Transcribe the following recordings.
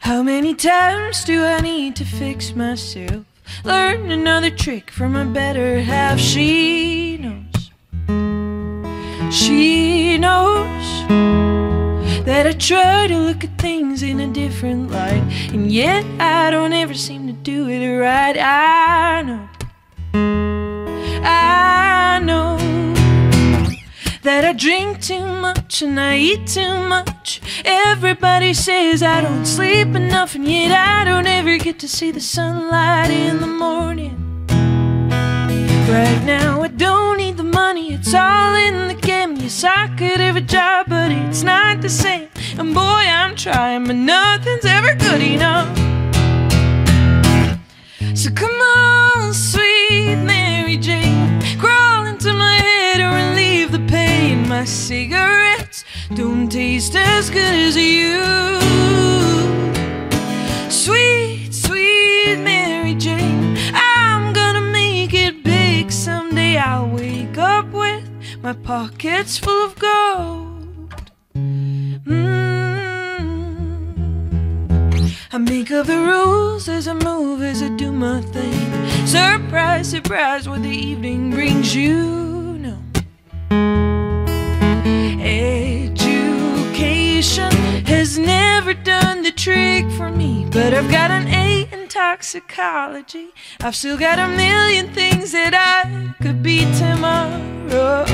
How many times do I need to fix myself? Learn another trick from my better half. She knows that I try to look at things in a different light, and yet I don't ever seem to do it right. I know that I drink too much and I eat too much. Everybody says I don't sleep enough, and yet I don't ever get to see the sunlight in the morning. Right now I don't need the money, it's all in the game. Yes, I could have a job, but it's not the same. And boy, I'm trying, but nothing's ever good enough. So come on, sweet Mary Jane, crawl into my head or relieve the pain. My cigarettes don't taste as good as you. Sweet, sweet Mary Jane, I'm gonna make it big someday. I'll wake up with my pockets full of gold. I make up the rules as I move, as I do my thing. Surprise, surprise, what the evening brings, you know. Education has never done the trick for me, but I've got an A in toxicology. I've still got a million things that I could be tomorrow.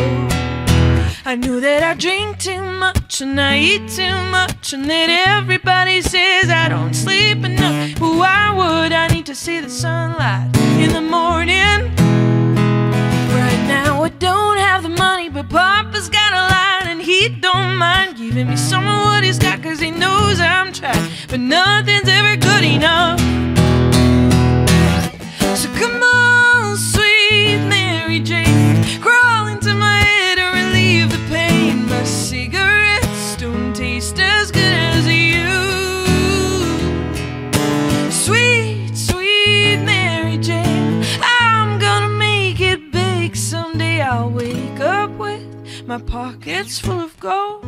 I know that I drink too much and I eat too much, and that everybody says I don't sleep enough. But why would I need to see the sunlight in the morning? Right now I don't have the money, but Papa's got a line, and he don't mind giving me some of what he's got, 'cause he knows I'm trying, but nothing's ever good enough. So come on, sweet Mary Jane, crawl into my head or relieve the pain. My cigarettes don't taste as good as you. Sweet, sweet Mary Jane, I'm gonna make it big someday. I'll wake up with my pockets full of gold.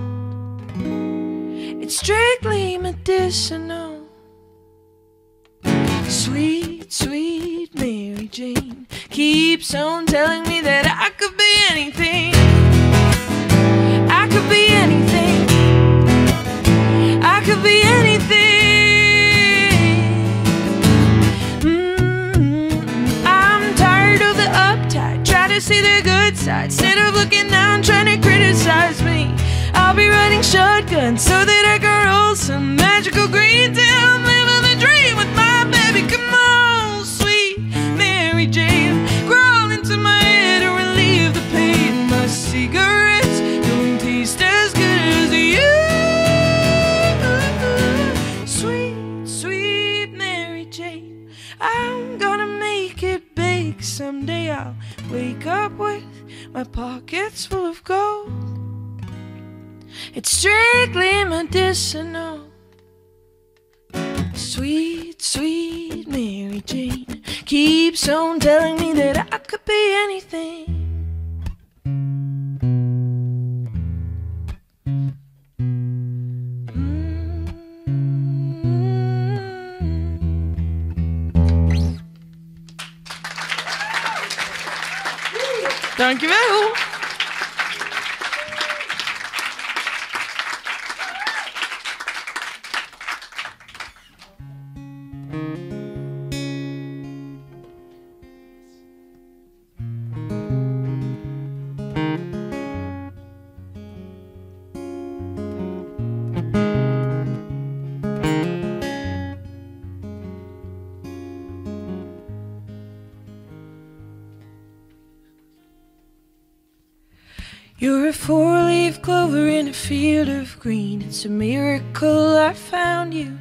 It's strictly medicinal. Sweet, sweet Mary Jane keeps on telling me that I could be anything. I could be anything. I could be anything. I'm tired of the uptight, try to see the good side instead of looking down, trying to criticize me. I'll be riding shotgun so that I can roll some magical green till I'm living the dream with my baby. Come on, sweet Mary Jane, crawl into my head and relieve the pain. My cigarettes don't taste as good as you. Sweet, sweet Mary Jane, I'm gonna make it big someday. I'll wake up with my pockets full of gold. It's strictly medicinal. Sweet, sweet Mary Jane keeps on telling me that I could be anything. Dankjewel. You're a four-leaf clover in a field of green. It's a miracle I found you.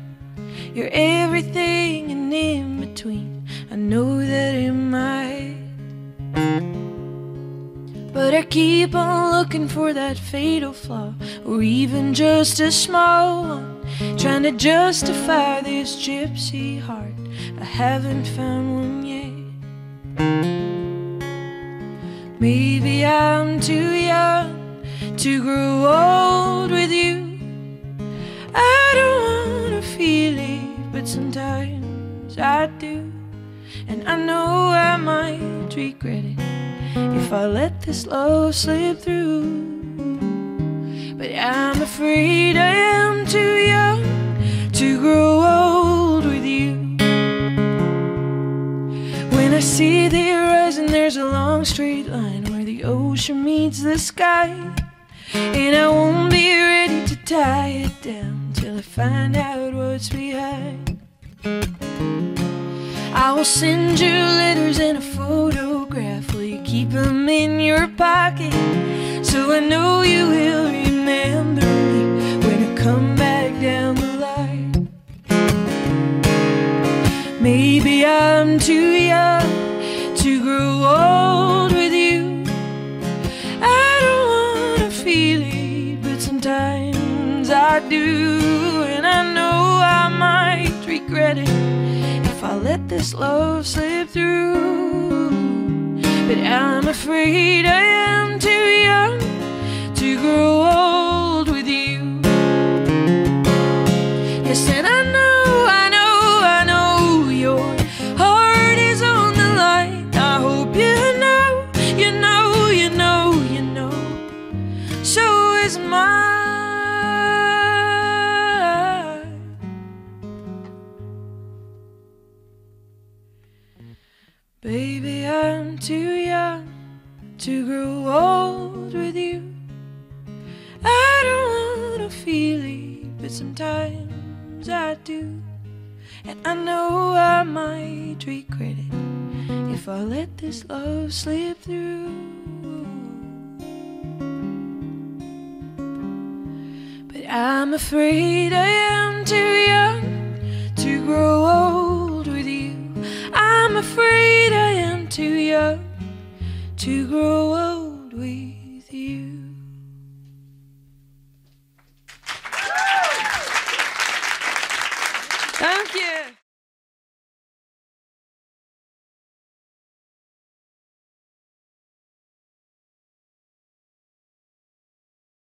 You're everything and in between. I know that in my head, but I keep on looking for that fatal flaw, or even just a small one, trying to justify this gypsy heart. I haven't found one yet. Maybe I'm too young to grow old with you. I don't wanna feel it, but sometimes I do. And I know I might regret it if I let this love slip through. But I'm afraid I am too young to grow old with you. When I see the horizon, there's a long straight line where the ocean meets the sky, and I won't be ready to tie it down till I find out what's behind. I will send you letters and a photograph. Will you keep them in your pocket, so I know you will remember me when I come back down the line? Maybe I'm too young to grow old with you. I don't wanna feel it, but sometimes I do. And I know I might regret it if I let this love slip through. But I'm afraid I am too young to grow old with you. Yes, and I know your heart is on the line. I hope you know, you know, you know, you know. So is mine. Baby, I'm too young to grow old with you. I don't wanna feel it, but sometimes I do. And I know I might regret it if I let this love slip through. But I'm afraid I am too young to grow old with you. I'm afraid I am too young to grow old with you.